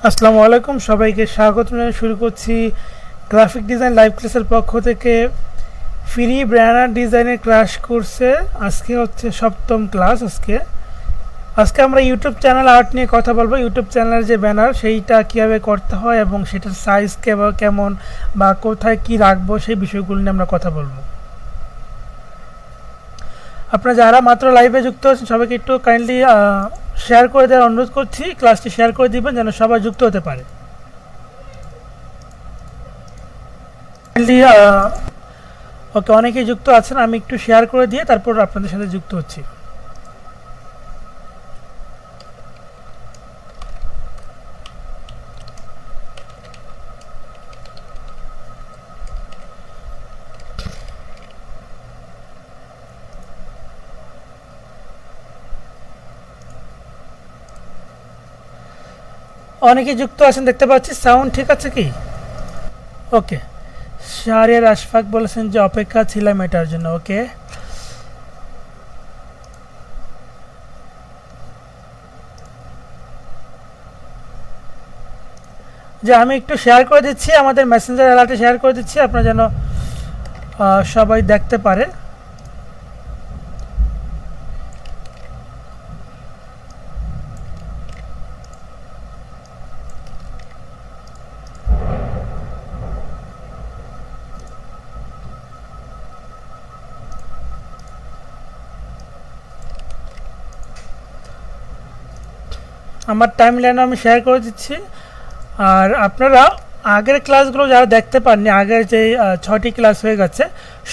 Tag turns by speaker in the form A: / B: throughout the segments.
A: আসসালামু আলাইকুম, সবাইকে স্বাগত জানিয়ে শুরু করছি গ্রাফিক ডিজাইন লাইভ ক্লাসের পক্ষ থেকে ফ্রি ব্যানার ডিজাইনের ক্লাস কোর্সে। আজকে হচ্ছে সপ্তম ক্লাস। আজকে আমরা ইউটিউব চ্যানেল আর্ট নিয়ে কথা বলবো। ইউটিউব চ্যানেলের যে ব্যানার সেইটা কীভাবে করতে হয় এবং সেটার সাইজ কেমন বা কোথায় কি রাখবো সেই বিষয়গুলো নিয়ে আমরা কথা বলবো। আপনারা যারা মাত্র লাইভে যুক্ত আছেন সবাইকে একটু কাইন্ডলি শেয়ার করে দেওয়ার অনুরোধ করছি। ক্লাসটি শেয়ার করে দিবেন যেন সবাই যুক্ত হতে পারে। ওকে, অনেকেই যুক্ত আছেন, আমি একটু শেয়ার করে দিয়ে তারপর আপনাদের সাথে যুক্ত হচ্ছি। অনেকেই যুক্ত আছেন দেখতে পাচ্ছি। সাউন্ড ঠিক আছে কি? ওকে। শাহরিয়ার আশফাক বলেছেন যে অপেক্ষা ছিলাম এটার জন্য। ওকে, যে আমি একটু শেয়ার করে দিচ্ছি, আমাদের মেসেঞ্জার অ্যালার্টে শেয়ার করে দিচ্ছি আপনারা যেন সবাই দেখতে পারে। আমার টাইম লাইনে আমি শেয়ার করে দিচ্ছি। আর আপনারা আগের ক্লাসগুলো যারা দেখতে পাননি, আগের যে 6টি ক্লাস হয়ে গেছে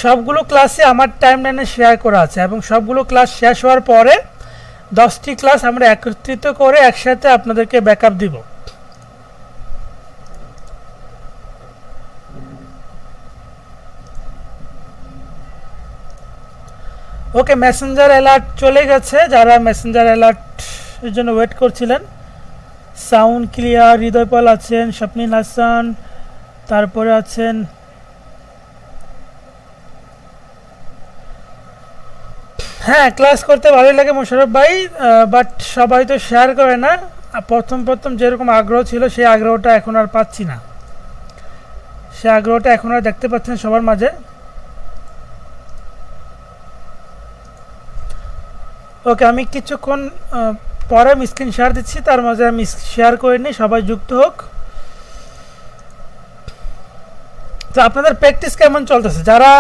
A: সবগুলো ক্লাসে আমার টাইম লাইনে শেয়ার করা আছে এবং সবগুলো ক্লাস শেষ হওয়ার পরে 10টি ক্লাস আমরা একত্রিত করে একসাথে আপনাদেরকে ব্যাকআপ দিব। ওকে, মেসেঞ্জার অ্যালার্ট চলে গেছে। যারা মেসেঞ্জার অ্যালার্টের জন্য ওয়েট করছিলেন, সাউন্ড ক্লিয়ার। হৃদয়পাল আছেন, স্বপ্নিল হাসান, তারপরে আছেন হ্যাঁ, ক্লাস করতে ভালোই লাগে মোশারফ ভাই, বাট সবাই তো শেয়ার করে না। প্রথম প্রথম যেরকম আগ্রহ ছিল সেই আগ্রহটা এখন আর পাচ্ছি না, সে আগ্রহটা এখন আর দেখতে পাচ্ছেন সবার মাঝে। ওকে, আমি কিছুক্ষণ পরে আমি স্ক্রিন শেয়ার দিচ্ছি, তার মাঝে আমি শেয়ার করে নিই, সবাই যুক্ত হোক। তো আপনাদের প্র্যাকটিস কেমন চলতেছে? যারা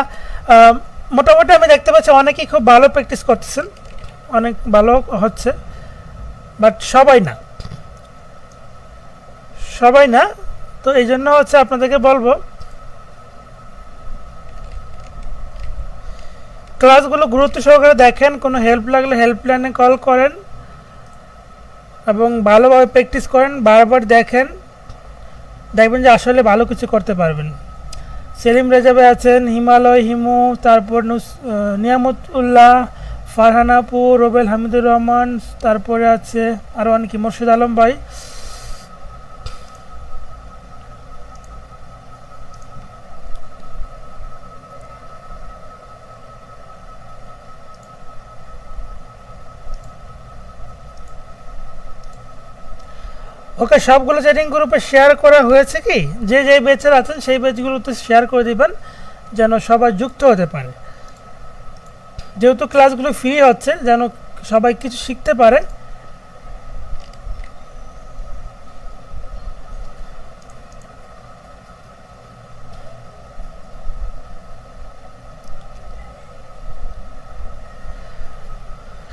A: মোটামুটি আমি দেখতে পাচ্ছি অনেকেই খুব ভালো প্র্যাকটিস করতেছেন, অনেক ভালো হচ্ছে, বাট সবাই না। তো এই জন্য হচ্ছে আপনাদেরকে বলবো ক্লাসগুলো গুরুত্ব সহকারে দেখেন, কোনো হেল্প লাগলে হেল্পলাইনে কল করেন এবং ভালোভাবে প্র্যাকটিস করেন, বারবার দেখেন, দেখবেন যে আসলে ভালো কিছু করতে পারবেন। সেলিম রেজা ভাই আছেন, হিমালয় হিমু, তারপর নিয়ামত উল্লাহ, ফারহানাপুর, রোবেল হামিদুর রহমান, তারপরে আছে আরও অনেকে, মোর্শেদ আলম ভাই। ওকে, সবগুলো চ্যাটিং গ্রুপে শেয়ার করা হয়েছে কি? যে যে ব্যাচের আছেন সেই ব্যাচগুলোতে শেয়ার করে দিবেন যেন সবাই যুক্ত হতে পারে, যেহেতু ক্লাসগুলো ফ্রি হচ্ছে, যেন সবাই কিছু শিখতে পারে।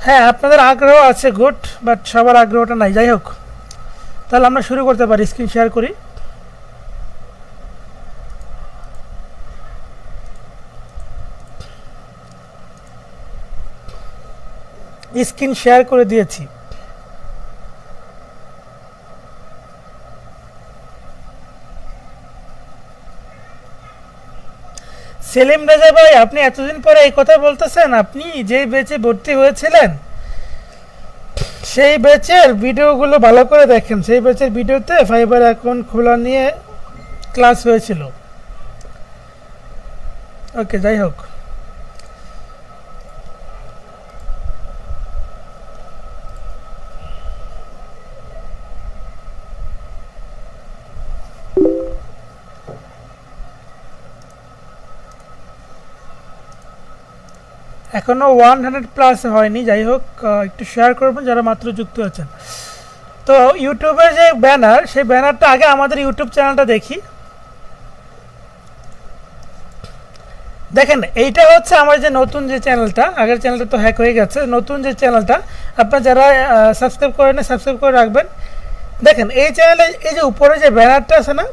A: হ্যাঁ, আপনাদের আগ্রহ আছে, গুড, বাট সবার আগ্রহটা নাই। যাই হোক, তাহলে আমরা শুরু করতে পারি। স্ক্রিন শেয়ার করি। স্ক্রিন শেয়ার করে দিয়েছি। সেলিম রেজা ভাই, আপনি এতদিন পরে এই কথা বলতেছেন? আপনি যে ব্যাচে ভর্তি হয়েছিলেন সেই ব্যাচের ভিডিওগুলো ভালো করে দেখেন। সেই ব্যাচের ভিডিওতে ফাইবার অ্যাকাউন্ট খোলা নিয়ে ক্লাস হয়েছিল। ওকে, যাই হোক, এখনও 100+ হয়নি, যাই হোক একটু শেয়ার করবেন যারা মাত্র যুক্ত আছেন। তো ইউটিউবের যে ব্যানার, সেই ব্যানারটা আগে আমাদের ইউটিউব চ্যানেলটা দেখি। দেখেন এইটা হচ্ছে আমার যে নতুন যে চ্যানেলটা, আগের চ্যানেলটা তো হ্যাক হয়ে গেছে, নতুন যে চ্যানেলটা আপনারা যারা সাবস্ক্রাইব করেন সাবস্ক্রাইব করে রাখবেন। দেখেন এই চ্যানেলে এই যে উপরে যে ব্যানারটা আছে না,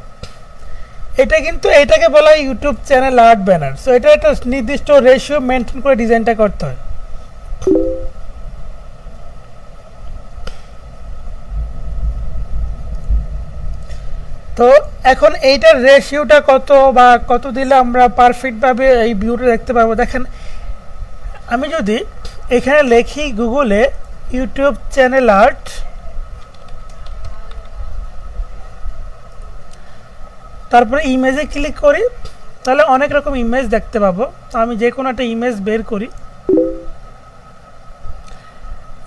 A: এটা কিন্তু এইটাকে বলা হয় YouTube channel art banner. So এটা একটা নির্দিষ্ট রেশিও মেনটেন করে ডিজাইনটা করতে হয়। তো এখন এইটার রেশিওটা কত বা কত দিলে আমরা পারফেক্টভাবে এই ভিউটা দেখতে পারবো। দেখেন আমি যদি এখানে লিখি গুগলে ইউটিউব চ্যানেল আর্ট, তারপরে ইমেজে ক্লিক করি, তাহলে অনেক রকম ইমেজ দেখতে পাবো। তো আমি যে কোনো একটা ইমেজ বের করি,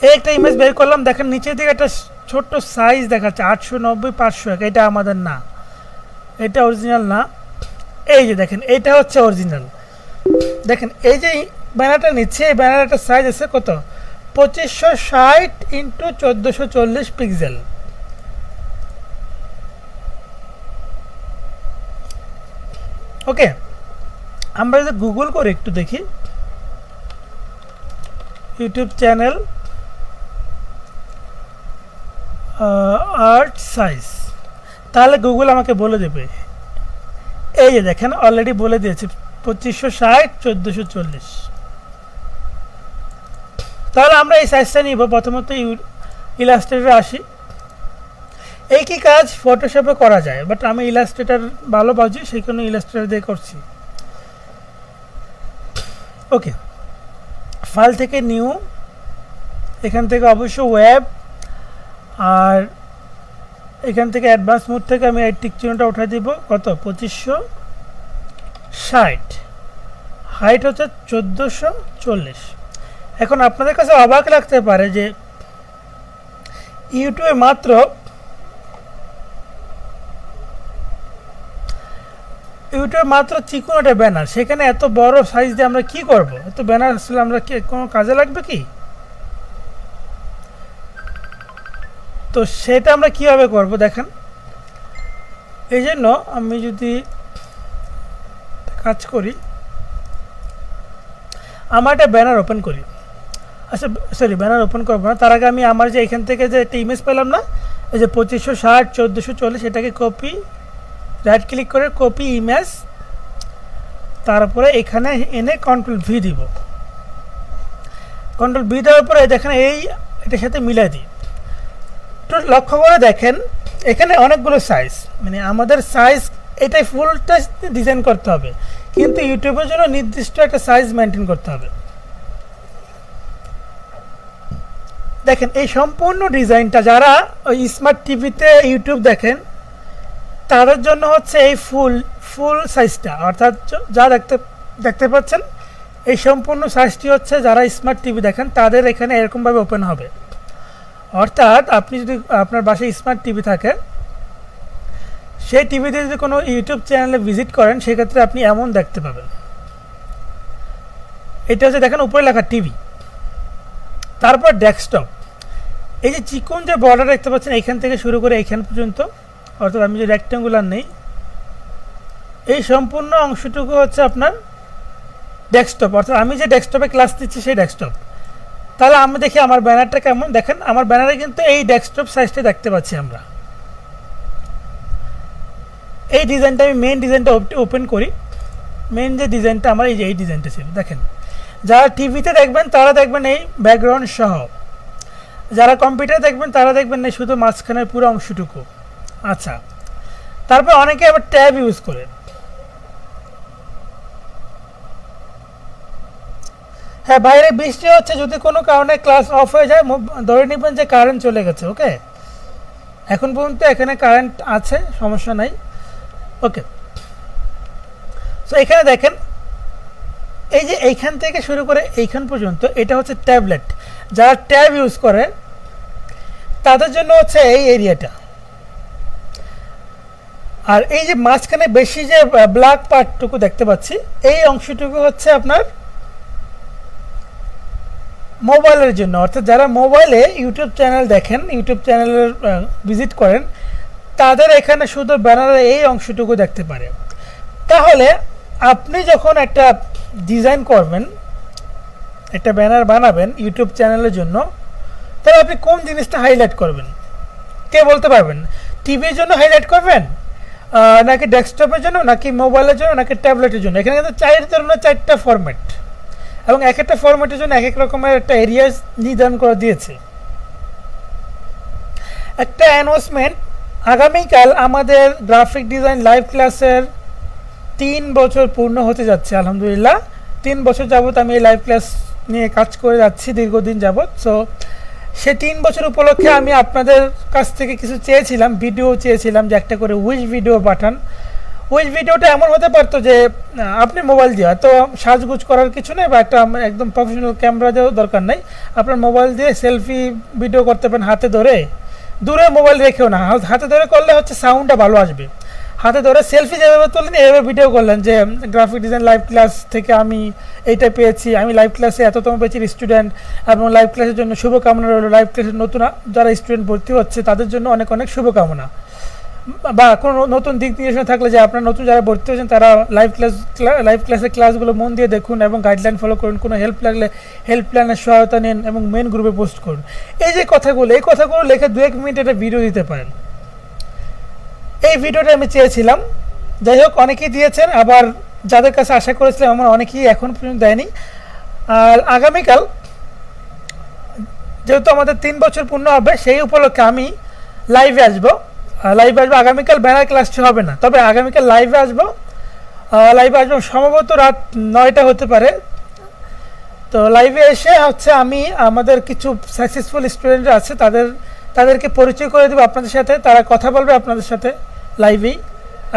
A: এই একটা ইমেজ বের করলাম। দেখেন নিচের দিকে একটা ছোট্ট সাইজ দেখাচ্ছে 890x501, এটা আমাদের না, এটা অরিজিনাল না। এই যে দেখেন এইটা হচ্ছে অরিজিনাল। দেখেন এই যে ব্যানারটা নিচ্ছে, এই ব্যানারটা সাইজ আছে কত, 2560x1440 পিক্সেল। ওকে, আমরা যদি গুগল করে একটু দেখি ইউটিউব চ্যানেল আর্ট সাইজ, তাহলে গুগল আমাকে বলে দেবে। এই যে দেখেন অলরেডি বলে দিয়েছে 2560x1440। তাহলে আমরা এই সাইজটা নিব। প্রথমত ইলাস্ট্রেটরে আসি। এই কি কাজ ফটোশপে করা যায়, বাট আমি ইলাস্ট্রেটর ভালো বুঝি, সেই কারণে ইলাস্ট্রেটর দিয়ে করছি। ওকে, ফাইল থেকে নিউ, এখান থেকে অবশ্য ওয়েব, আর এখান থেকে অ্যাডভান্স মোড থেকে আমি এই টিক চিহ্নটা উঠাই দিব। কত, 2560, হাইট হচ্ছে 1440। এখন আপনাদের কাছে অবাক লাগতে পারে যে ইউটিউবে মাত্র চিকন একটা ব্যানার, সেখানে এত বড় সাইজ দিয়ে আমরা কি করব? এত ব্যানার আসলে আমরা কি কোনো কাজে লাগবে কি? তো সেটা আমরা কিভাবে করব দেখেন। এই জন্য আমি যদি কাজ করি, আমার একটা ব্যানার ওপেন করি। আচ্ছা সরি, ব্যানার ওপেন করবো না, তার আগে আমি আমার যে এখান থেকে যে একটা ইমেজ পেলাম না, এই যে 2560x1440, এটাকে কপি, রাইট ক্লিক করে কপি ইমেজ, তারপরে এখানে এনে কন্ট্রোল-V দিব। কন্ট্রোল-V দেওয়ার পরে দেখেন এটার সাথে মিলাই দিই। তো লক্ষ্য করে দেখেন এখানে অনেকগুলো সাইজ, মানে আমাদের সাইজ এটাই ফুলটা ডিজাইন করতে হবে, কিন্তু ইউটিউবের জন্য নির্দিষ্ট একটা সাইজ মেনটেন করতে হবে। দেখেন এই সম্পূর্ণ ডিজাইনটা যারা ওই স্মার্ট টিভিতে ইউটিউব দেখেন তাদের জন্য হচ্ছে এই ফুল সাইজটা, অর্থাৎ যা দেখতে পাচ্ছেন এই সম্পূর্ণ সাইজটি হচ্ছে যারা স্মার্ট টিভি দেখেন তাদের এখানে এরকমভাবে ওপেন হবে। অর্থাৎ আপনি যদি আপনার বাসায় স্মার্ট টিভি থাকে, সেই টিভিতে যদি কোনো ইউটিউব চ্যানেলে ভিজিট করেন, সেক্ষেত্রে আপনি এমন দেখতে পাবেন। এটা হচ্ছে দেখেন উপরে লেখা টিভি, তারপর ডেস্কটপ। এই যে চিকন যে বর্ডার দেখতে পাচ্ছেন এইখান থেকে শুরু করে এইখান পর্যন্ত, অর্থাৎ আমি যে রেক্ট্যাঙ্গুলার নেই, এই সম্পূর্ণ অংশটুকু হচ্ছে আপনার ডেস্কটপ, অর্থাৎ আমি যে ডেস্কটপে ক্লাস দিচ্ছি সেই ডেস্কটপ। তাহলে আমি দেখি আমার ব্যানারটা কেমন। দেখেন আমার ব্যানারে কিন্তু এই ডেস্কটপ সাইজটা দেখতে পাচ্ছি আমরা। এই ডিজাইনটা আমি মেন ডিজাইনটা ওপেন করি। মেন যে ডিজাইনটা আমার এই ডিজাইনটা ছিল। দেখেন যারা টিভিতে দেখবেন তারা দেখবেন এই ব্যাকগ্রাউন্ড সহ, যারা কম্পিউটারে দেখবেন তারা দেখবেন এই শুধু মাঝখানের পুরো অংশটুকু। আচ্ছা, তারপর অনেকে আবার ট্যাব ইউজ করে। হ্যাঁ, বাইরে বৃষ্টি হচ্ছে, যদি কোনো কারণে ক্লাস অফ হয়ে যায় ধরে নেবেন যে কারেন্ট চলে গেছে। ওকে, এখন পর্যন্ত এখানে কারেন্ট আছে, সমস্যা নাই। ওকে, সো এখানে দেখেন এই যে এইখান থেকে শুরু করে এইখান পর্যন্ত এটা হচ্ছে ট্যাবলেট। যারা ট্যাব ইউজ করে তাদের জন্য হচ্ছে এই এরিয়াটা। আর এই যে মাঝখানে বেশি যে ব্ল্যাক পার্টটুকু দেখতে পাচ্ছি, এই অংশটুকু হচ্ছে আপনার মোবাইলের জন্য, অর্থাৎ যারা মোবাইলে ইউটিউব চ্যানেল দেখেন, ইউটিউব চ্যানেলের ভিজিট করেন, তাদের এখানে শুধু ব্যানারের এই অংশটুকু দেখতে পারে। তাহলে আপনি যখন একটা ডিজাইন করবেন, একটা ব্যানার বানাবেন ইউটিউব চ্যানেলের জন্য, তাহলে আপনি কোন জিনিসটা হাইলাইট করবেন? কে বলতে পারবেন? টিভির জন্য হাইলাইট করবেন, নাকি ডেস্কটপের জন্য, নাকি মোবাইলের জন্য, নাকি ট্যাবলেটের জন্য? এখানে কিন্তু চারটা ফরম্যাট, এবং এক একটা ফরম্যাটের জন্য এক এক রকমের একটা এরিয়া নির্ধারণ করে দিয়েছে। একটা অ্যানাউন্সমেন্ট, আগামীকাল আমাদের গ্রাফিক ডিজাইন লাইভ ক্লাসের 3 বছর পূর্ণ হতে যাচ্ছে। আলহামদুলিল্লাহ 3 বছর যাবৎ আমি এই লাইভ ক্লাস নিয়ে কাজ করে যাচ্ছি দীর্ঘদিন যাবৎ। সো সে 3 বছর উপলক্ষে আমি আপনাদের কাছ থেকে কিছু চেয়েছিলাম, ভিডিও চেয়েছিলাম, যে একটা করে উইশ ভিডিও পাঠান। উইশ ভিডিওটা এমন হতে পারতো যে আপনি মোবাইল দিয়ে, তো সাজগুজ করার কিছু নেই, বা একটা একদম প্রফেশনাল ক্যামেরা দেওয়ার দরকার নেই, আপনার মোবাইল দিয়ে সেলফি ভিডিও করতে পারেন হাতে ধরে, দূরে মোবাইল রেখেও না, হাতে ধরে করলে হচ্ছে সাউন্ডটা ভালো আসবে। হাতে ধরে সেলফি যেভাবে তুললেন এইভাবে ভিডিও করলেন যে গ্রাফিক ডিজাইন লাইভ ক্লাস থেকে আমি এইটা পেয়েছি, আমি লাইভ ক্লাসে এততম পেয়েছি স্টুডেন্ট, এবং লাইভ ক্লাসের জন্য শুভকামনা রইল। লাইভ ক্লাসের নতুন যারা স্টুডেন্ট ভর্তি হচ্ছে তাদের জন্য অনেক অনেক শুভকামনা। বা কোনো নতুন দিক নির্দেশনা থাকলে যে আপনার নতুন যারা ভর্তি হয়েছেন তারা লাইভ ক্লাসের ক্লাসগুলো মন দিয়ে দেখুন এবং গাইডলাইন ফলো করুন, কোনো হেল্প লাগলে হেল্পলাইনের সহায়তা নিন এবং মেন গ্রুপে পোস্ট করুন। এই কথাগুলো লিখে 2-1 মিনিট একটা ভিডিও দিতে পারেন। এই ভিডিওটা আমি চেয়েছিলাম, যাই হোক অনেকেই দিয়েছেন, আবার যাদের কাছে আশা করেছিলাম আমার অনেকেই এখন পর্যন্ত দেয়নি। আর আগামীকাল যেহেতু আমাদের 3 বছর পূর্ণ হবে, সেই উপলক্ষে আমি লাইভে আসবো। আগামীকাল ব্যানার ক্লাসটি হবে না, তবে আগামীকাল লাইভে আসবো সম্ভবত রাত 9টা হতে পারে। তো লাইভে এসে হচ্ছে আমি আমাদের কিছু সাকসেসফুল স্টুডেন্টরা আছে তাদেরকে পরিচয় করে দেবো আপনাদের সাথে, তারা কথা বলবে আপনাদের সাথে লাইভেই,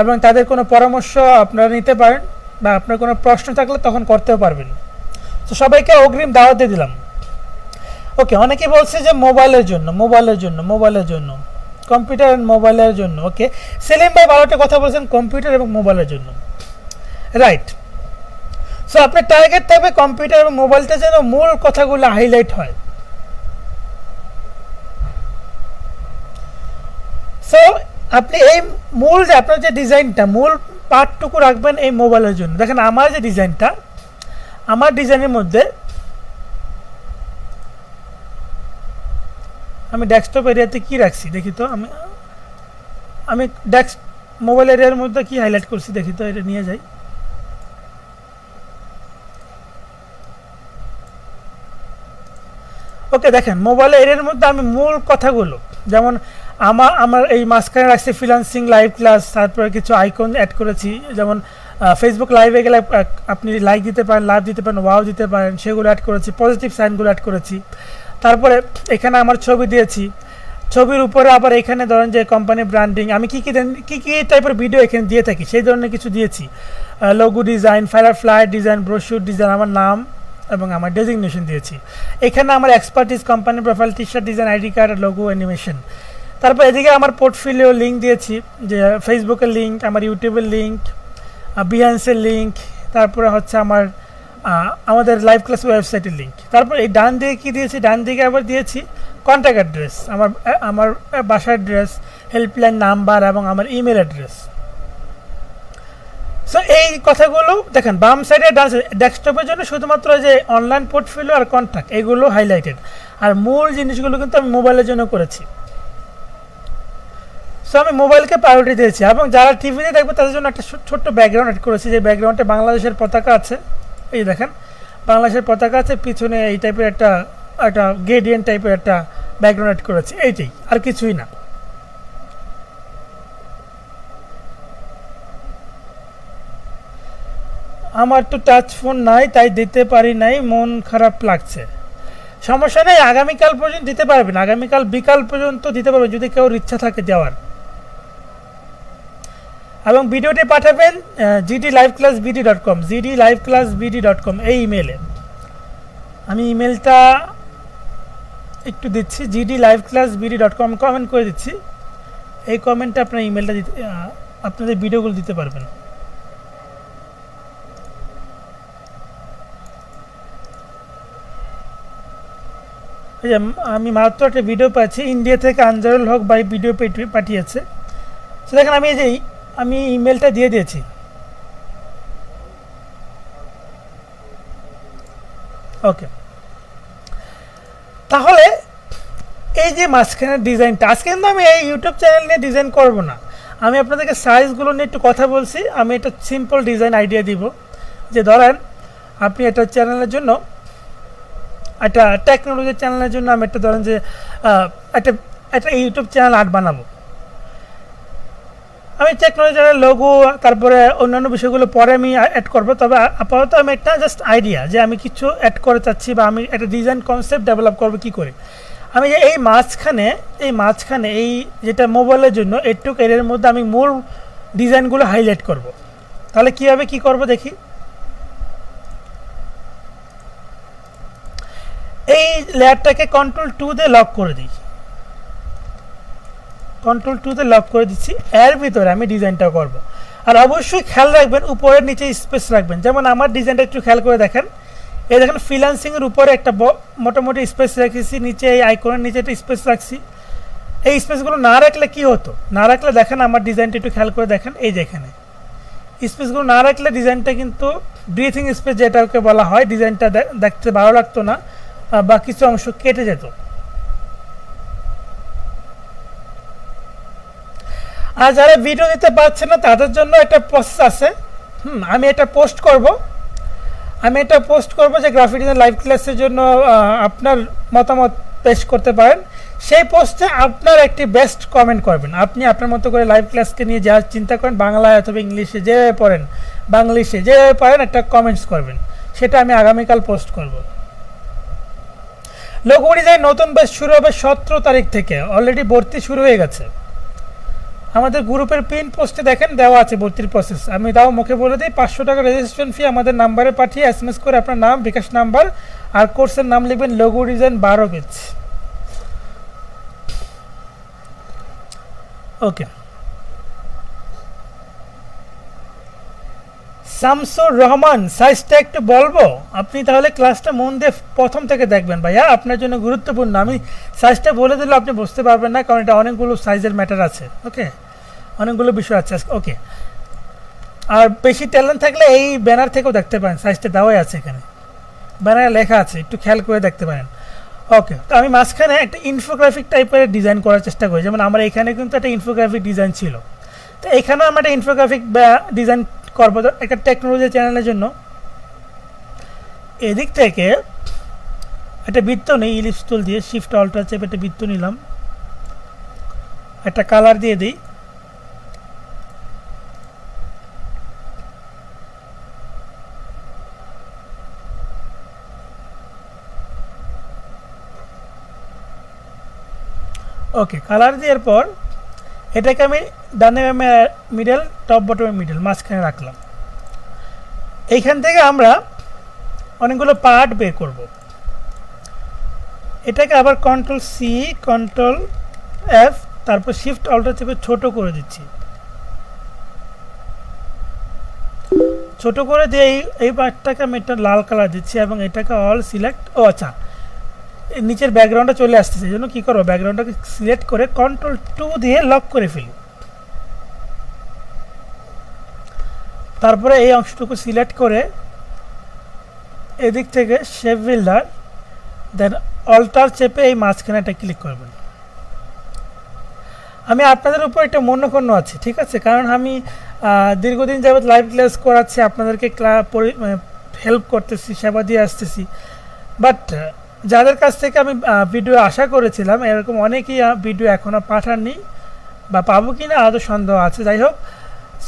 A: এবং তাদের কোনো পরামর্শ আপনারা নিতে পারেন, বা আপনার কোনো প্রশ্ন থাকলে তখন করতেও পারবেন। তো সবাইকে অগ্রিম দাওয়াত দিয়ে দিলাম। ওকে, অনেকে বলছে যে মোবাইলের জন্য কম্পিউটার অ্যান্ড মোবাইলের জন্য। ওকে, সেলিম ভাই ভালো একটা কথা বলছেন, কম্পিউটার এবং মোবাইলের জন্য, রাইট। সো আপনার টার্গেট থাকবে কম্পিউটার এবং মোবাইলটা যেন মূল কথাগুলো হাইলাইট হয়। সো আপনি এই মূল যে আপনার যে ডিজাইনটা, মূল পার্টটুকু রাখবেন এই মোবাইলের জন্য। দেখেন আমার যে ডিজাইনটা, আমার ডিজাইনের মধ্যে আমি ডেস্কটপ এরিয়াতে কি রাখছি দেখি তো, আমি মোবাইল এরিয়ার মধ্যে কি হাইলাইট করছি দেখি তো, এটা নিয়ে যাই। ওকে, দেখেন মোবাইল এরিয়ার মধ্যে আমি মূল কথাগুলো, যেমন আমার এই মাঝখানে রাখছি ফ্রিল্যান্সিং লাইভ ক্লাস, তারপরে কিছু আইকন অ্যাড করেছি, যেমন ফেসবুক লাইভে গেলে আপনি লাইক দিতে পারেন, লাভ দিতে পারেন, ওয়াও দিতে পারেন, সেগুলো অ্যাড করেছি, পজিটিভ সাইনগুলো অ্যাড করেছি। তারপরে এখানে আমার ছবি দিয়েছি, ছবির উপরে আবার এখানে ধরেন যে কোম্পানি ব্র্যান্ডিং, আমি কী টাইপের ভিডিও এখানে দিয়ে থাকি সেই ধরনের কিছু দিয়েছি, logo design, flyer design, brochure design, আমার নাম এবং আমার ডেজিগনেশন দিয়েছি। এখানে আমার expertise, company profile, T shirt design, ID card, logo, animation. তারপর এদিকে আমার পোর্টফোলিও লিঙ্ক দিয়েছি, যে ফেসবুকের লিঙ্ক, আমার ইউটিউবের লিঙ্ক, বিহান্সের লিঙ্ক, তারপরে হচ্ছে আমাদের লাইভ ক্লাস ওয়েবসাইটের লিঙ্ক। তারপর এই ডান দিকে কী দিয়েছি, ডান দিকে আবার দিয়েছি কন্ট্যাক্ট অ্যাড্রেস, আমার বাসার অ্যাড্রেস, হেল্পলাইন নাম্বার এবং আমার ইমেল অ্যাড্রেস। সো এই কথাগুলো দেখেন বাম সাইডে, ডান সাইডে ডেস্কটপের জন্য শুধুমাত্র যে অনলাইন পোর্টফোলিও আর কন্ট্যাক্ট এগুলো হাইলাইটেড, আর মূল জিনিসগুলো কিন্তু আমি মোবাইলের জন্য করেছি। সো আমি মোবাইলকে প্রায়োরিটি দিয়েছি, এবং যারা টিভিতে দেখবে তাদের জন্য একটা ছোট্ট ব্যাকগ্রাউন্ড অ্যাড করেছি, যে ব্যাকগ্রাউন্ডে বাংলাদেশের পতাকা আছে, এই দেখেন বাংলাদেশের পতাকা আছে, পিছনে এই টাইপের একটা গ্রেডিয়েন্ট টাইপের একটা ব্যাকগ্রাউন্ড অ্যাড করেছি, এইটাই, আর কিছুই না। আমার তো টাচ ফোন নাই, তাই দিতে পারি নাই, মন খারাপ লাগছে। সমস্যা নেই, আগামীকাল পর্যন্ত দিতে পারবেন, আগামীকাল বিকাল পর্যন্ত দিতে পারবেন যদি কেউ ইচ্ছা থাকে দেওয়ার। এবং ভিডিওটি পাঠাবেন gdliveclassbd.com এই ইমেলে। আমি ইমেলটা একটু দিচ্ছি, gdliveclassbd.com কমেন্ট করে দিচ্ছি, এই কমেন্টে আপনার ইমেলটা দিতে, আপনাদের ভিডিওগুলো দিতে পারবেন। ওই যে আমি মাত্র একটা ভিডিও পাচ্ছি, ইন্ডিয়া থেকে আনজারুল হক ভাই ভিডিও পাঠিয়েছে। তো দেখেন আমি এই যে আমি ইমেলটা দিয়ে দিয়েছি। ওকে, তাহলে এই যে মাঝখানের ডিজাইনটা, আজকে কিন্তু আমি এই ইউটিউব চ্যানেল নিয়ে ডিজাইন করব না, আমি আপনাদেরকে সাইজগুলো নিয়ে একটু কথা বলছি। আমি একটা সিম্পল ডিজাইন আইডিয়া দিব, যে ধরেন আপনি একটা চ্যানেলের জন্য, একটা টেকনোলজি চ্যানেলের জন্য আমি একটা ধরেন যে একটা একটা ইউটিউব চ্যানেল আর্ট বানাবো। আমি টেকনোলজি চ্যানেল লোগো তারপরে অন্যান্য বিষয়গুলো পরে আমি অ্যাড করবো, তবে আপাতত আমি একটা জাস্ট আইডিয়া যে আমি কিছু অ্যাড করে চাচ্ছি বা আমি একটা ডিজাইন কনসেপ্ট ডেভেলপ করবো কী করে। আমি যে এই মাঝখানে এই যেটা মোবাইলের জন্য একটু এর মধ্যে আমি মূল ডিজাইনগুলো হাইলাইট করব। তাহলে কীভাবে কী করব দেখি। এই লেয়ারটাকে কন্ট্রোল 2 দিয়ে লক করে দিই, কন্ট্রোল 2 তে লক করে দিচ্ছি। এর ভিতরে আমি ডিজাইনটা করব। আর অবশ্যই খেয়াল রাখবেন উপরের নিচে স্পেস রাখবেন। যেমন আমার ডিজাইনটা একটু খেয়াল করে দেখেন, এই দেখেন ফ্রিল্যান্সিংয়ের উপরে একটা মোটামুটি স্পেস রেখেছি, নিচে এই আইকনের নিচে একটা স্পেস রাখছি। এই স্পেসগুলো না রাখলে কি হতো, না রাখলে দেখেন আমার ডিজাইনটা একটু খেয়াল করে দেখেন, এই যে এখানে স্পেসগুলো না রাখলে ডিজাইনটা কিন্তু ব্রিথিং স্পেস যেটাকে বলা হয়, ডিজাইনটা দেখতে ভালো লাগতো না বা কিছু অংশ কেটে যেত। আর যারা ভিডিও দিতে পারছে না তাদের জন্য একটা প্রসেস আছে। আমি এটা পোস্ট করব যে গ্রাফিক ডিজাইন লাইভ ক্লাসের জন্য আপনার মতামত পেশ করতে পারেন। সেই পোস্টে আপনার একটি বেস্ট কমেন্ট করবেন। আপনি আপনার মতো করে লাইভ ক্লাসকে নিয়ে যা চিন্তা করেন, বাংলায় অথবা ইংলিশে যেভাবে পড়েন, বাংলিশে যেভাবে পারেন একটা কমেন্টস করবেন। সেটা আমি আগামীকাল পোস্ট করব। লোগো ডিজাইন নতুন ব্যাচ শুরু হবে 17 তারিখ থেকে, অলরেডি ভর্তি শুরু হয়ে গেছে। আমাদের গ্রুপের পিন পোস্টে দেখেন দেওয়া আছে ভর্তির প্রসেস। আমি তাও মুখে বলে দিই, 500 টাকা রেজিস্ট্রেশন ফি আমাদের নাম্বারে পাঠিয়ে SMS করে আপনার নাম, বিকাশ নাম্বার আর কোর্সের নাম লিখবেন লোগো ডিজাইন 12 পেজ। ওকে, শামসুর রহমান সাইজটা একটু বলবো, আপনি তাহলে ক্লাসটা মন দিয়ে প্রথম থেকে দেখবেন ভাইয়া, আপনার জন্য গুরুত্বপূর্ণ। আমি সাইজটা বলে দিলে আপনি বুঝতে পারবেন না, কারণ এটা অনেকগুলো সাইজের ম্যাটার আছে। ওকে, অনেকগুলো বিষয় আছে। ওকে, আর বেশি ট্যালেন্ট থাকলে এই ব্যানার থেকেও দেখতে পারেন, সাইজটা দেওয়াই আছে এখানে, ব্যানারে লেখা আছে, একটু খেয়াল করে দেখতে পারেন। ওকে, তো আমি মাঝখানে একটা ইনফোগ্রাফিক টাইপের ডিজাইন করার চেষ্টা করি। যেমন আমার এখানে কিন্তু একটা ইনফোগ্রাফিক ডিজাইন ছিল, তো এখানেও আমরা একটা ইনফোগ্রাফিক ডিজাইন করবো একটা টেকনোলজি চ্যানেলের জন্য। এদিক থেকে একটা বৃত্ত নেই, ইলিপস টুল দিয়ে শিফট অল্টার চেপে একটা বৃত্ত নিলাম, একটা কালার দিয়ে দিই। ওকে, কালার দেওয়ার পর এটাকে আমি ডানে বামে মিডল, টপ বটমে মিডল, মাঝখানে রাখলাম। এইখান থেকে আমরা অনেকগুলো পার্ট বের করব। এটাকে আবার কন্ট্রোল-C, কন্ট্রোল-F, তারপর শিফট অল্টার চেপে ছোট করে দিচ্ছি। ছোট করে দিয়ে এই পার্টটাকে আমি একটা লাল কালার দিচ্ছি এবং এটাকে অল সিলেক্ট। ও আচ্ছা, নিচের ব্যাকগ্রাউন্ডটা চলে আসতেছে, এই জন্য কী করবো, ব্যাকগ্রাউন্ডটাকে সিলেক্ট করে কন্ট্রোল-2 দিয়ে লক করে ফেলি। তারপরে এই অংশটুকু সিলেক্ট করে এদিক থেকে শেপ বিল্ডার, দেন অল্টার চেপে এই মাঝখানে একটা ক্লিক করবেন। আমি আপনাদের উপর একটা মনোক্ষণ আছে, ঠিক আছে, কারণ আমি দীর্ঘদিন যাবৎ লাইভ ক্লাস করাচ্ছি, আপনাদেরকে হেল্প করতেছি, সেবা দিয়ে আসতেছি। বাট যাদের কাছ থেকে আমি ভিডিও আশা করেছিলাম, এরকম অনেকেই ভিডিও এখনও পাঠাননি বা পাবো কি না আদৌ সন্দেহ আছে। যাই হোক,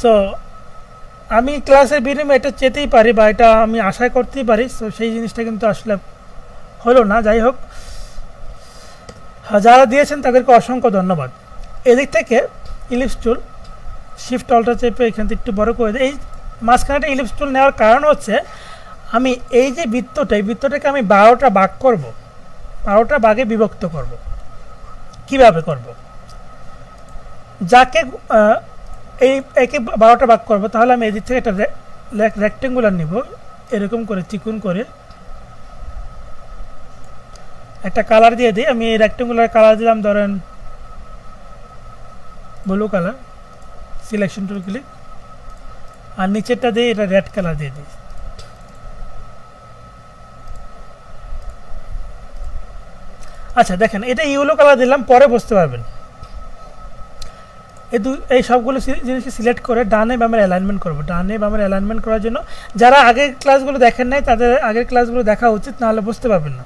A: সো আমি ক্লাসের বিনিময়ে এটা চেতেই পারি বা এটা আমি আশা করতেই পারি, সো সেই জিনিসটা কিন্তু আসলে হলো না। যাই হোক, যারা দিয়েছেন তাদেরকে অসংখ্য ধন্যবাদ। এদিক থেকে ইলিপস টুল শিফট অল্টার চেপে এখান থেকে একটু বড় করে দিই। এই মাঝখানেটা ইলিপস টুল নেওয়ার কারণ হচ্ছে আমি এই যে বৃত্তটাকে আমি 12টা ভাগ করব, 12টা ভাগে বিভক্ত করব। কিভাবে করব, যাকে এই একে 12টা ভাগ করব, তাহলে আমি এদিক থেকে একটা রেক্টেঙ্গুলার নিব, এরকম করে চিকুন করে একটা কালার দিয়ে দিই। আমি এই রেক্টেঙ্গুলার কালার দিলাম ধরেন blue colour, selection tool click, আর নিচেরটা দিয়ে এটা রেড কালার দিয়ে দিই। আচ্ছা দেখেন এটা ইয়েলো কালার দিলাম, পরে বুঝতে পারবেন। এই সবগুলো জিনিসকে সিলেক্ট করে ডানে বামের অ্যালাইনমেন্ট করব। ডানে বামের অ্যালাইনমেন্ট করার জন্য যারা আগের ক্লাসগুলো দেখেন নাই তাদের আগের ক্লাসগুলো দেখা উচিত, নাহলে বুঝতে পারবেন না।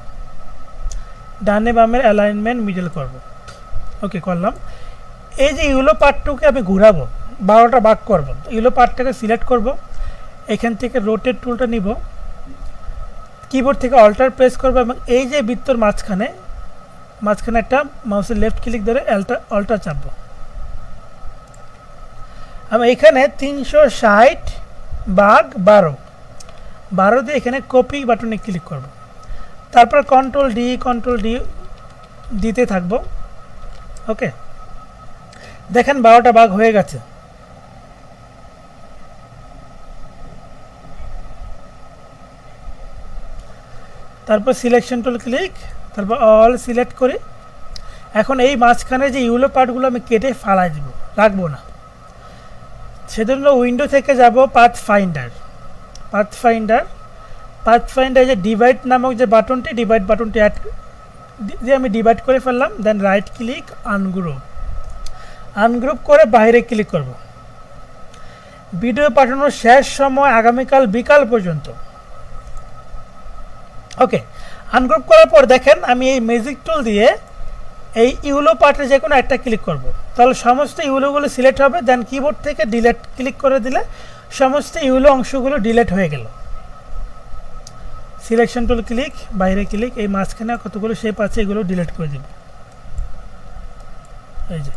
A: ডানে বামের অ্যালাইনমেন্ট মিডল করব, ওকে করলাম। এই যে ইউলো পার্টটুকে আমি ঘুরাবো, 12টা ভাগ করব। ইউলো পার্টটাকে সিলেক্ট করব, এখান থেকে রোটেট টুলটা নিব, কিবোর্ড থেকে অল্টার প্রেস করব এবং এই যে বৃত্তর মাঝখানে একটা মাউসের লেফট ক্লিক ধরে অল্টার চাপবো। আমি এখানে 360 ভাগ 12 দিয়ে এখানে কপি বাটনে ক্লিক করব। তারপর কন্ট্রোল ডি দিতে থাকবো। ওকে দেখেন 12টা ভাগ হয়ে গেছে। তারপর সিলেকশন টুল ক্লিক, তারপর অল সিলেক্ট করি। এখন এই মাঝখানে যে ইউলো পার্টগুলো আমি কেটে ফালাই দিব, রাখবো না। সেজন্য উইন্ডো থেকে যাব পাথ ফাইন্ডার যে ডিভাইড নামক যে বাটনটি, ডিভাইড বাটনটি অ্যাড দিয়ে আমি ডিভাইড করে ফেললাম। দেন রাইট ক্লিক আনগ্রুপ করে বাইরে ক্লিক করব। ভিডিও পাঠানোর শেষ সময় আগামীকাল বিকাল পর্যন্ত। ওকে আনগ্রুপ করার পর দেখেন আমি এই ম্যাজিক টুল দিয়ে এই ইউলো পার্টে যে কোনো একটা ক্লিক করব, তাহলে সমস্ত ইউলোগুলো সিলেক্ট হবে। দেন কিবোর্ড থেকে ডিলেট ক্লিক করে দিলে সমস্ত ইউলো অংশগুলো ডিলেট হয়ে গেল। সিলেকশন টুল ক্লিক, বাইরে ক্লিক, এই মাঝখানে কতগুলো শেপ আছে এগুলো ডিলেট করে দিব। এই যে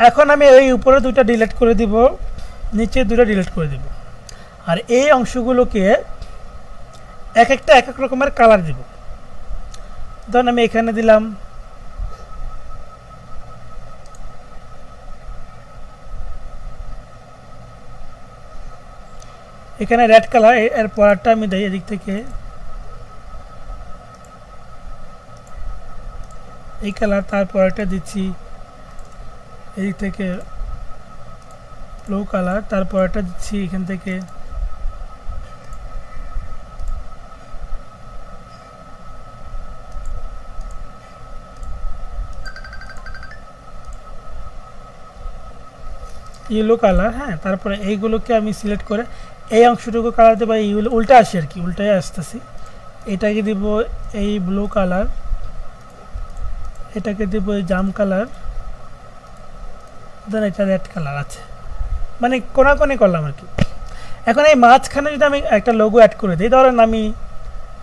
A: এখন আমি এই উপরে দুটো ডিলেট করে দিব, নিচে দুটো ডিলেট করে দিব। আর এই অংশগুলোকে এক এক রকমের কালার দিব। ধরুন আমি এখানে দিলাম এখানে রেড কালার, এর পরেরটা আমি দিই এদিক থেকে এই কালার, তারপরেরটা দিচ্ছি এদিক থেকে ব্লু কালার, তারপরেরটা দিচ্ছি এখান থেকে ইয়েলো কালার। হ্যাঁ তারপরে এইগুলোকে আমি সিলেক্ট করে এই অংশটুকু কালার দেবো, এই উল্টা আসি আর কি, উল্টায় আসতেছি। এটাকে দিব এই ব্লু কালার, এটাকে দিব এই জাম কালার, দেন এটা রেড কালার আছে, মানে কোনাকোনি করলাম আর কি। এখন এই মাঝখানে যদি আমি একটা লোগো অ্যাড করে দিই, ধরেন আমি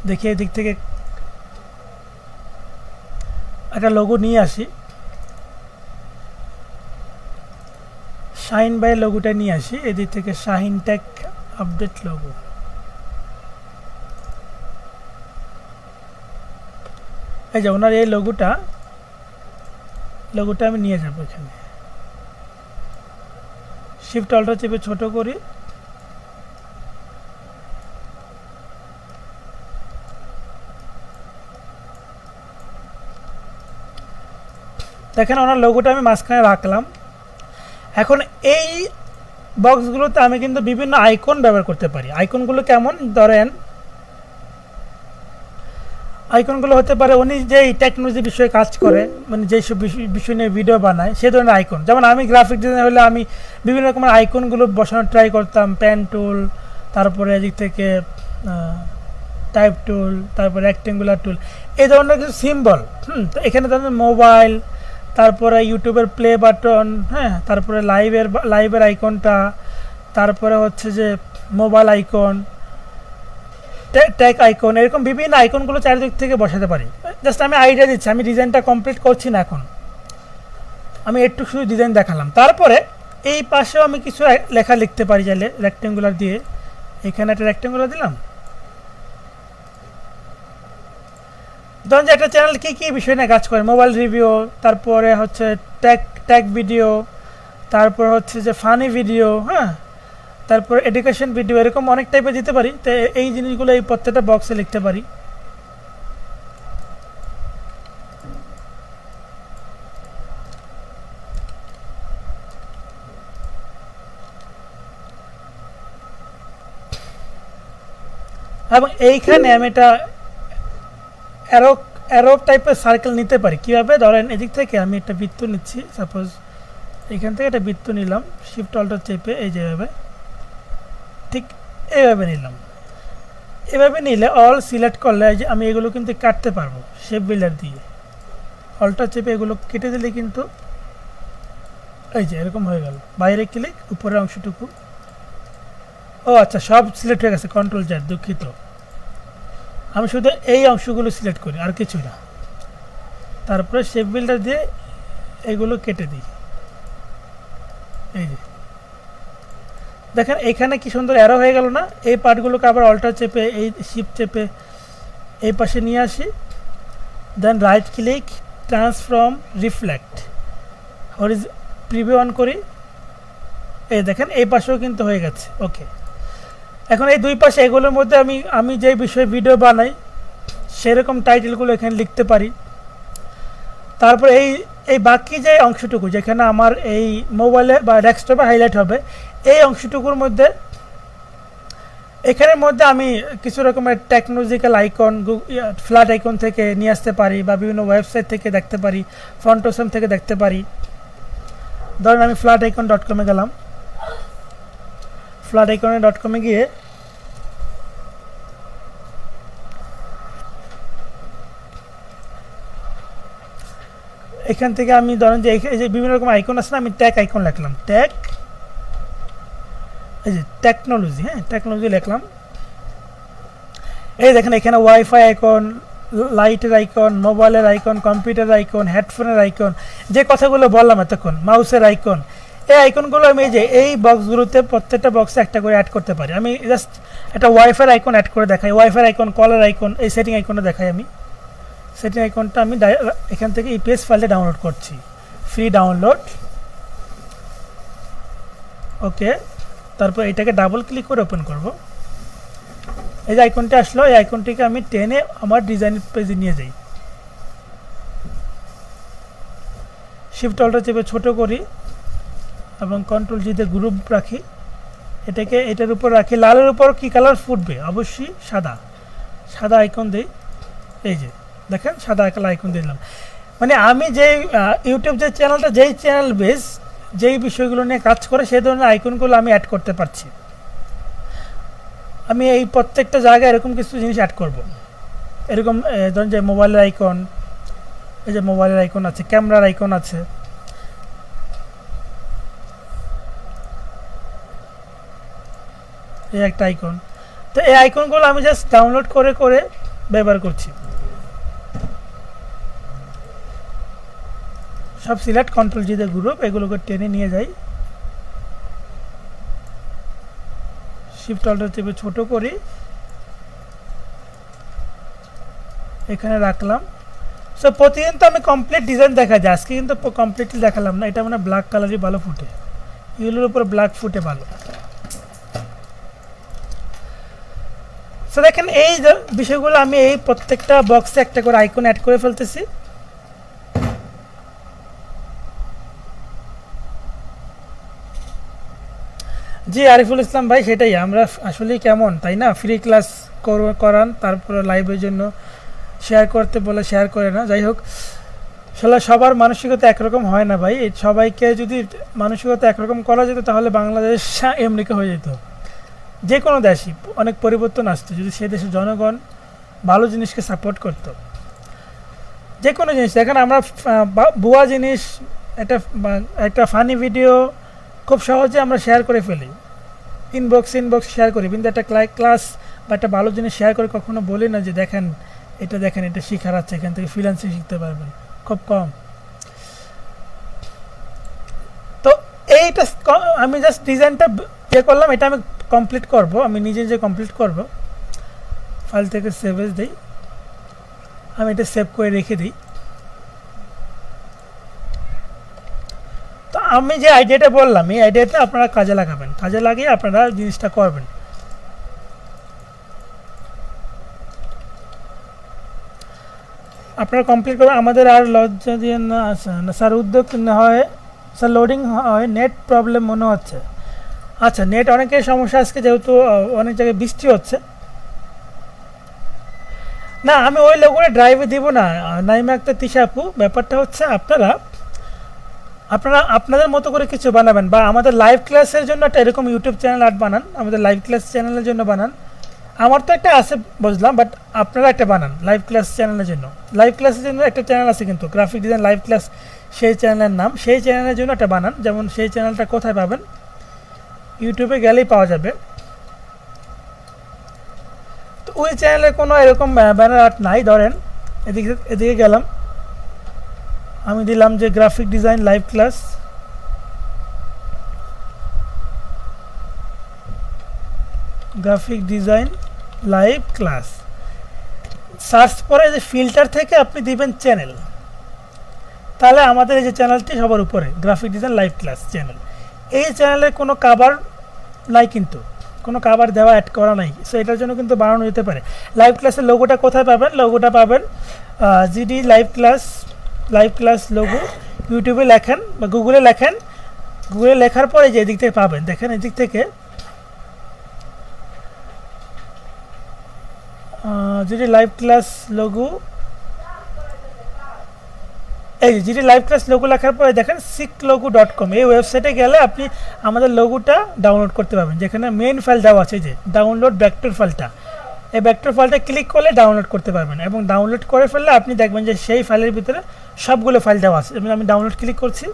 A: দেখি এদিক থেকে একটা লোগো নিয়ে আসি, শাহিন বাই লোগোটা নিয়ে আসি, এদিক থেকে শাহিন টেক আপডেট লোগো। এই যে ওনার এই লোগোটা আমি নিয়ে যাবো এখানে, শিফট অল্টার চেপে ছোট করি, দেখেন ওনার লোগোটা আমি মাঝখানে রাখলাম। এখন এই বক্সগুলোতে আমি কিন্তু বিভিন্ন আইকন ব্যবহার করতে পারি। আইকনগুলো কেমন, ধরেন আইকনগুলো হতে পারে উনি যেই টেকনোলজি বিষয়ে কাজ করে, মানে যেসব বিষয় নিয়ে ভিডিও বানায় সেই ধরনের আইকন। যেমন আমি গ্রাফিক ডিজাইনার হলে আমি বিভিন্ন রকমের আইকনগুলো বসানোর ট্রাই করতাম, পেন টুল, তারপরে এদিক থেকে টাইপ টুল, তারপরে রেক্টেঙ্গুলার টুল, এই ধরনের কিছু সিম্বল। তো এখানে ধরেন মোবাইল, তারপরে ইউটিউবের প্লে বাটন, হ্যাঁ তারপরে লাইভের আইকনটা, তারপরে হচ্ছে যে মোবাইল আইকন, ট্যাগ আইকন, এরকম বিভিন্ন আইকনগুলো চারিদিক থেকে বসাতে পারি। জাস্ট আমি আইডিয়া দিচ্ছি, আমি ডিজাইনটা কমপ্লিট করছি না, এখন আমি একটু শুধু ডিজাইন দেখালাম। তারপরে এই পাশেও আমি কিছু লেখা লিখতে পারি চাইলে রেক্টেঙ্গুলার দিয়ে। এখানে একটা রেক্টেঙ্গুলার দিলাম। ধরুন যে একটা চ্যানেল কী কী বিষয় নিয়ে কাজ করে, মোবাইল রিভিউ, তারপরে হচ্ছে ট্যাগ ভিডিও, তারপর হচ্ছে যে ফানি ভিডিও, হ্যাঁ তারপর এডুকেশন ভিডিও, এরকম অনেক টাইপের দিতে পারি। তো এই জিনিসগুলো এই প্রত্যেকটা বক্সে লিখতে পারি। এবং এইখানে আমি এটা অ্যারো অ্যারো টাইপের সার্কেল নিতে পারি। কীভাবে? ধরেন এদিক থেকে আমি একটা বৃত্ত নিচ্ছি, সাপোজ এখান থেকে একটা বৃত্ত নিলাম, শিফট অল্টার চেপে এই যেভাবে, ঠিক এইভাবে নিলাম। এভাবে নিলে অল সিলেক্ট করলে যে আমি এগুলো কিন্তু কাটতে পারবো শেপ বিল্ডার দিয়ে। অল্টার চেপে এগুলো কেটে দিলে কিন্তু এই যে এরকম হয়ে গেল। বাইরে ক্লিক, উপরের অংশটুকু, ও আচ্ছা সব সিলেক্ট হয়ে গেছে, কন্ট্রোল জেড, দুঃখিত। আমি শুধু এই অংশগুলো সিলেক্ট করি, আর কিছু না। তারপরে শেপ বিল্ডার দিয়ে এগুলো কেটে দিই। এই যে দেখেন এখানে কি সুন্দর অ্যারো হয়ে গেল না? এই পার্টগুলোকে আবার অল্টার চেপে এই শিফট চেপে এই পাশে নিয়ে আসি, then right click, transform, reflect, preview on করি। এই দেখেন এই পাশেও কিন্তু হয়ে গেছে। ওকে, এখন এই দুই পাশে এগুলোর মধ্যে আমি যে বিষয়ে ভিডিও বানাই সেরকম টাইটেলগুলো এখানে লিখতে পারি। তারপর এই বাকি যে অংশটুকু যেখানে আমার এই মোবাইলে বা ডেস্কটপে হাইলাইট হবে, এই অংশটুকুর মধ্যে এখানের মধ্যে আমি কিছু রকমের টেকনোলজিক্যাল আইকন, ফ্ল্যাট আইকন থেকে নিয়ে আসতে পারি, বা বিভিন্ন ওয়েবসাইট থেকে দেখতে পারি, ফন্টোসাম থেকে দেখতে পারি। ধরেন আমি ফ্ল্যাট আইকন .com এ গেলাম, ফ্ল্যাট আইকনে .com এ গিয়ে এখান থেকে আমি ধরেন যে এই যে বিভিন্ন রকম আইকন আছে না, আমি ট্যাগ আইকন লিখলাম, ট্যাগ, এই যে টেকনোলজি, হ্যাঁ টেকনোলজি লিখলাম। এই দেখেন এখানে ওয়াইফাই আইকন, লাইটের আইকন, মোবাইলের আইকন, কম্পিউটার আইকন, হেডফোনের আইকন, যে কথাগুলো বললাম এতক্ষণ, মাউসের আইকন, এই আইকনগুলো আমি এই বক্সগুলোতে প্রত্যেকটা বক্সে একটা করে অ্যাড করতে পারি। আমি জাস্ট একটা ওয়াইফাই আইকন অ্যাড করে দেখাই, ওয়াইফাই আইকন, কলার আইকন, এই সেটিং আইকনটা দেখাই। আমি সেটিং আইকনটা আমি এখান থেকে ইপিএস ফাইলে ডাউনলোড করছি, ফ্রি ডাউনলোড। ওকে, তারপর এটাকে ডাবল ক্লিক করে ওপেন করব। এই যে আইকনটা আসলো, এই আইকনটিকে আমি টেনে আমার ডিজাইন পেজে নিয়ে যাই, শিফট অল্টার চেপে ছোট করি এবং কন্ট্রোল জি তে গ্রুপ রাখি, এটাকে এটার উপর রাখি। লালের উপর কি কালার ফুটবে? অবশ্যই সাদা, সাদা আইকন দিই। এই যে দেখেন সাদা কালার আইকন দিলাম। মানে আমি যে ইউটিউব যে চ্যানেলটা, যেই চ্যানেল বেস, যেই বিষয়গুলো নিয়ে কাজ করে, সেই ধরনের আইকনগুলো আমি অ্যাড করতে পারছি। আমি এই প্রত্যেকটা জায়গায় এরকম কিছু জিনিস অ্যাড করব। এরকম ধরুন যে মোবাইলের আইকন, এই যে মোবাইলের আইকন আছে, ক্যামেরার আইকন আছে, এই একটা আইকন। তো এই আইকনগুলো আমি জাস্ট ডাউনলোড করে করে ব্যবহার করছি। সব সিলেক্ট, কন্ট্রোল জি তে গ্রুপ, এগুলোকে টেনে নিয়ে যাই, শিফট অল্টার চেপে ছোট করি, এখানে রাখলাম। সো প্রতিদিন তো আমি কমপ্লিট ডিজাইন দেখা যায়, আজকে কিন্তু কমপ্লিটলি দেখালাম না। এটা মানে ব্ল্যাক কালারই ভালো ফুটে, এগুলোর উপর ব্ল্যাক ফুটে ভালো। সো দেখেন এই বিষয়গুলো আমি এই প্রত্যেকটা বক্সে একটা করে আইকন অ্যাড করে ফেলতেছি। জি আরিফুল ইসলাম ভাই, সেটাই আমরা আসলে কেমন তাই না, ফ্রি ক্লাস করান, তারপরে লাইভের জন্য শেয়ার করতে বলে শেয়ার করে না। যাই হোক, আসলে সবার মানসিকতা একরকম হয় না ভাই। সবাইকে যদি মানসিকতা একরকম করা যেত তাহলে বাংলাদেশ আমেরিকা হয়ে যেত, যে কোনো দেশই অনেক পরিবর্তন আসতো যদি সে দেশের জনগণ ভালো জিনিসকে সাপোর্ট করতো। যে কোনো জিনিস দেখেন, আমরা ভুয়া জিনিস, একটা ফানি ভিডিও খুব সহজে আমরা শেয়ার করে ফেলি, ইনবক্স শেয়ার করি, কিন্তু একটা ক্লাস বা একটা ভালো জিনিস শেয়ার করে কখনো বলি না যে দেখেন এটা শেখার আছে, এখান থেকে ফ্রিল্যান্সিং শিখতে পারবেন, খুব কম। তো এইটা আমি জাস্ট ডিজাইনটা করলাম, এটা আমি কমপ্লিট করব, আমি নিজে কমপ্লিট করব। ফাইল থেকে সেভ এস দিই, আমি এটা সেভ করে রেখে দিই। তো আমি যে আইডিয়াটা বললাম, এই আইডিয়াটা আপনারা কাজে লাগাবেন, কাজে লাগিয়ে আপনারা জিনিসটা করবেন। আপনারা কমপ্লিট করবেন। আমাদের আর লজ্জা দিয়ে না আসে না স্যার, উদ্যোগ না হয় স্যার, লোডিং হয়, নেট প্রবলেম মনে হচ্ছে। আচ্ছা, নেট অনেকের সমস্যা আজকে, যেহেতু অনেক জায়গায় বৃষ্টি হচ্ছে, না, আমি ওই লোগোটা ড্রাইভে দিব না নাইমা আক্তার তিশা আপু। ব্যাপারটা হচ্ছে আপনারা আপনারা আপনাদের মতো করে কিছু বানাবেন, বা আমাদের লাইভ ক্লাসের জন্য একটা এরকম ইউটিউব চ্যানেল আর্ট বানান, আমাদের লাইভ ক্লাস চ্যানেলের জন্য বানান। আমার তো একটা আছে বুঝলাম, বাট আপনারা একটা বানান লাইভ ক্লাস চ্যানেলের জন্য। লাইভ ক্লাসের জন্য একটা চ্যানেল আছে কিন্তু, গ্রাফিক ডিজাইন লাইভ ক্লাস, সেই চ্যানেলের নাম। সেই চ্যানেলের জন্য একটা বানান। যেমন সেই চ্যানেলটা কোথায় পাবেন, ইউটিউবে গেলেই পাওয়া যাবে। তো ওই চ্যানেলে কোনো এরকম ব্যানার আর্ট নাই। ধরেন এদিকে এদিকে গেলাম, আমি দিলাম যে graphic design live class, graphic design live class. Search পরে যে ফিল্টার থেকে আপনি দিবেন চ্যানেল, তাহলে আমাদের এই যে চ্যানেলটি সবার উপরে graphic design live class channel. এই চ্যানেলে কোনো কাভার নাই, কিন্তু কোনো কাভার দেওয়া অ্যাড করা নাই। সো এটার জন্য কিন্তু বানানো যেতে পারে। লাইভ ক্লাসের লোগোটা কোথায় পাবেন, লোগোটা পাবেন GD live class, live class logo ইউটিউবে লেখেন বা গুগলে লেখেন। গুগলে লেখার পরে যে এদিক থেকে পাবেন, দেখেন এদিক থেকে জিডি লাইভ ক্লাস লোগো, এই জিডি লাইভ ক্লাস লোগো লেখার পরে দেখেন siklogo.com, এই ওয়েবসাইটে গেলে আপনি আমাদের লোগোটা ডাউনলোড করতে পারবেন। যেখানে মেইন ফাইল দেওয়া আছে, যে ডাউনলোড ভেক্টর ফাইলটা, এই ভেক্টর ফাইলটা ক্লিক করলে ডাউনলোড করতে পারবেন। এবং ডাউনলোড করে ফেললে আপনি দেখবেন যে সেই ফাইলের ভিতরে সবগুলো ফাইল দেওয়া আছে। যেমন আমি ডাউনলোড ক্লিক করছি,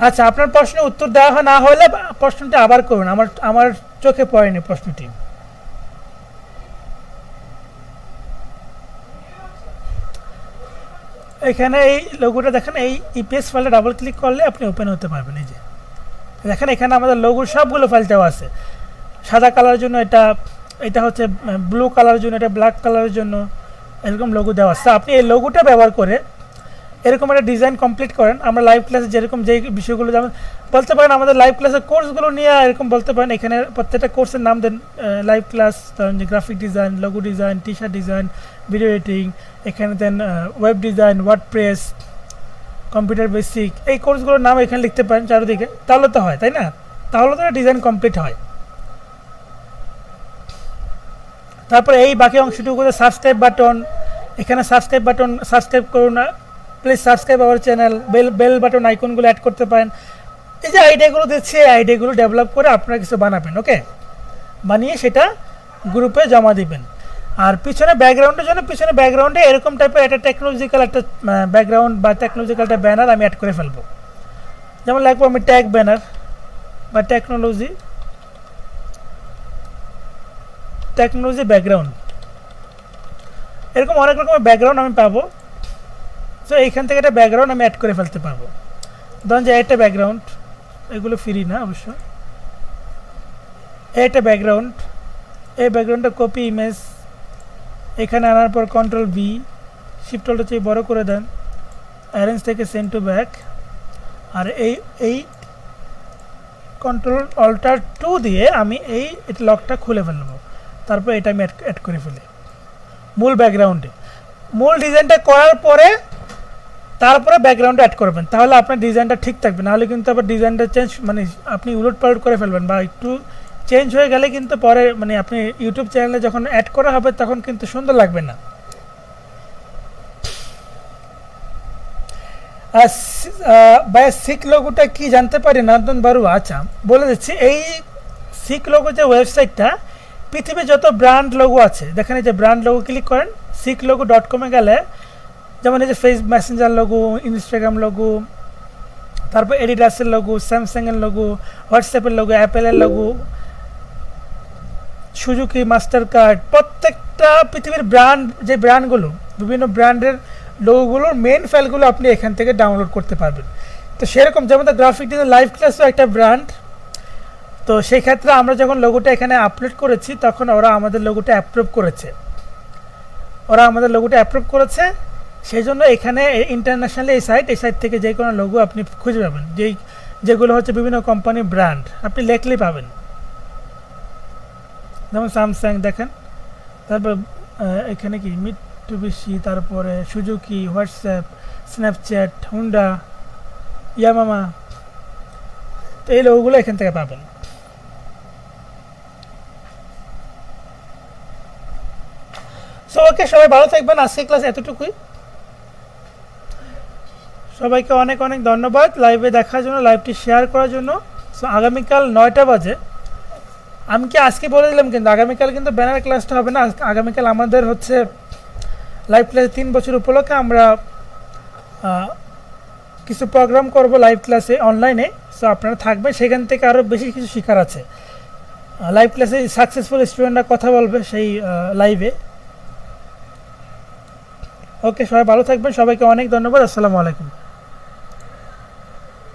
A: আচ্ছা আপনার প্রশ্নের উত্তর দেওয়া হয় না হলে প্রশ্নটা আবার করুন, আমার আমার চোখে পড়েনি প্রশ্নটি। এখানে এই লোগোটা দেখেন, এই ইপিএস ফাইলে ডাবল ক্লিক করলে আপনি ওপেন হতে পারবেন। এই যে দেখেন এখানে আমাদের লোগোর সবগুলো ফাইল দেওয়া আছে। সাদা কালারের জন্য এটা, এটা হচ্ছে ব্লু কালারের জন্য, এটা ব্ল্যাক কালারের জন্য, এরকম লোগো দেওয়া আছে। আপনি এই লোগোটা ব্যবহার করে এরকম একটা ডিজাইন কমপ্লিট করেন। আমরা লাইভ ক্লাসে যেরকম যেই বিষয়গুলো, যেমন বলতে পারেন আমাদের লাইভ ক্লাসের কোর্সগুলো নিয়ে এরকম বলতে পারেন। এখানে প্রত্যেকটা কোর্সের নাম দেন লাইভ ক্লাস, ধরেন যে graphic design, logo design, T shirt design, video editing, এখানে then web design, WordPress, computer basic, এই কোর্সগুলোর নাম এখানে লিখতে পারেন চারিদিকে। তাহলে তো হয়, তাই না? তাহলে তো ডিজাইন কমপ্লিট হয়। তারপরে এই বাকি অংশটুকুতে সাবস্ক্রাইব বাটন, এখানে সাবস্ক্রাইব বাটন, সাবস্ক্রাইব করুন, please subscribe our channel, bell button আইকনগুলো অ্যাড করতে পারেন। এই যে আইডিয়াগুলো দিচ্ছি, এই আইডিয়াগুলো ডেভেলপ করে আপনারা কিছু বানাবেন। ওকে, বানিয়ে সেটা গ্রুপে জমা দিবেন। আর পিছনে ব্যাকগ্রাউন্ডের জন্য পিছনে ব্যাকগ্রাউন্ডে এরকম টাইপের একটা টেকনোলজিক্যাল একটা ব্যাকগ্রাউন্ড বা টেকনোলজিক্যাল একটা ব্যানার আমি অ্যাড করে ফেলবো। যেমন লাগবো আমি ট্যাগ ব্যানার বা টেকনোলজি ব্যাকগ্রাউন্ড, এরকম অনেক রকমের ব্যাকগ্রাউন্ড আমি পাবো। সো এইখান থেকে একটা ব্যাকগ্রাউন্ড আমি অ্যাড করে ফেলতে পারবো। ধরুন যে একটা ব্যাকগ্রাউন্ড, এগুলো ফ্রি না অবশ্য, একটা ব্যাকগ্রাউন্ড, এই ব্যাকগ্রাউন্ডটা কপি ইমেজ, এখানে আনার পর কন্ট্রোল বি, শিফট অল্ট চেয়ে বড় করে দেন, অ্যারেঞ্জ থেকে সেন্ড টু ব্যাক, আর এই কন্ট্রোল অল্টার 2 দিয়ে আমি এই লকটা খুলে ফেলবো। তারপর এটা আমি অ্যাড করে ফেলি মূল ব্যাকগ্রাউন্ডে। মূল ডিজাইনটা করার পরে তারপরে ব্যাকগ্রাউন্ডে অ্যাড করবেন, তাহলে আপনার ডিজাইনটা ঠিক থাকবে। নাহলে কিন্তু আবার ডিজাইনটা চেঞ্জ, মানে আপনি উলট পালট করে ফেলবেন, বা একটু চেঞ্জ হয়ে গেলে কিন্তু পরে মানে আপনি ইউটিউব চ্যানেলে যখন অ্যাড করা হবে তখন কিন্তু সুন্দর লাগবে না। ভাই সিক লোগোটা কি জানতে পারি নন্দন বারু? আচ্ছা বলে দিচ্ছি, এই সিক লোগো যে ওয়েবসাইটটা, পৃথিবীর যত ব্র্যান্ড লোগো আছে, দেখেন এই যে ব্র্যান্ড লোগো ক্লিক করেন, siklogo.com গেলে যেমন এই যে Facebook Messenger logo, Instagram logo, তারপর এডিডাসের লোগো, স্যামসাংয়ের লোগো, হোয়াটসঅ্যাপের লোগো, অ্যাপেলের লোগো, সুজুকি, মাস্টার কার্ড, প্রত্যেকটা পৃথিবীর ব্র্যান্ড, যে ব্র্যান্ডগুলো, বিভিন্ন ব্র্যান্ডের লোগোগুলোর মেন ফাইলগুলো আপনি এখান থেকে ডাউনলোড করতে পারবেন। তো সেরকম যেমন গ্রাফিক ডিজাইন লাইভ ক্লাসও একটা ব্র্যান্ড। তো সেই ক্ষেত্রে আমরা যখন লোগোটা এখানে আপলোড করেছি তখন ওরা আমাদের লোগোটা অ্যাপ্রুভ করেছে, সেই জন্য এখানে ইন্টারন্যাশনালি এই সাইট থেকে যে কোনো লোগো আপনি খুঁজে পাবেন, যেগুলো হচ্ছে বিভিন্ন কোম্পানির ব্র্যান্ড, আপনি লেখলেই পাবেন। যেমন স্যামসাং দেখেন, তারপর এখানে কি মিটসুবিশি, তারপরে সুজুকি, হোয়াটসঅ্যাপ, স্ন্যাপচ্যাট, হুন্ডা, ইয়ামামা, তো এই লোগোগুলো এখান থেকে পাবেন। সো ওকে, সবাই ভালো থাকবেন। আজকে ক্লাস এতটুকুই। সবাইকে অনেক অনেক ধন্যবাদ লাইভে দেখার জন্য, লাইভটি শেয়ার করার জন্য। সো আগামীকাল 9টা বাজে, আমি কি আজকে বলে দিলাম, কিন্তু আগামীকাল কিন্তু ব্যানার ক্লাসটা হবে না। আগামীকাল আমাদের হচ্ছে লাইভ ক্লাস 3 বছর উপলক্ষে আমরা কিছু প্রোগ্রাম করব লাইভ ক্লাসে অনলাইনে। সো আপনারা থাকবেন, সেখান থেকে আরও বেশি কিছু শেখার আছে। লাইভ ক্লাসে সাকসেসফুল স্টুডেন্টরা কথা বলবে সেই লাইভে। ওকে, সবাই ভালো থাকবেন। সবাইকে অনেক ধন্যবাদ। আসসালামু আলাইকুম।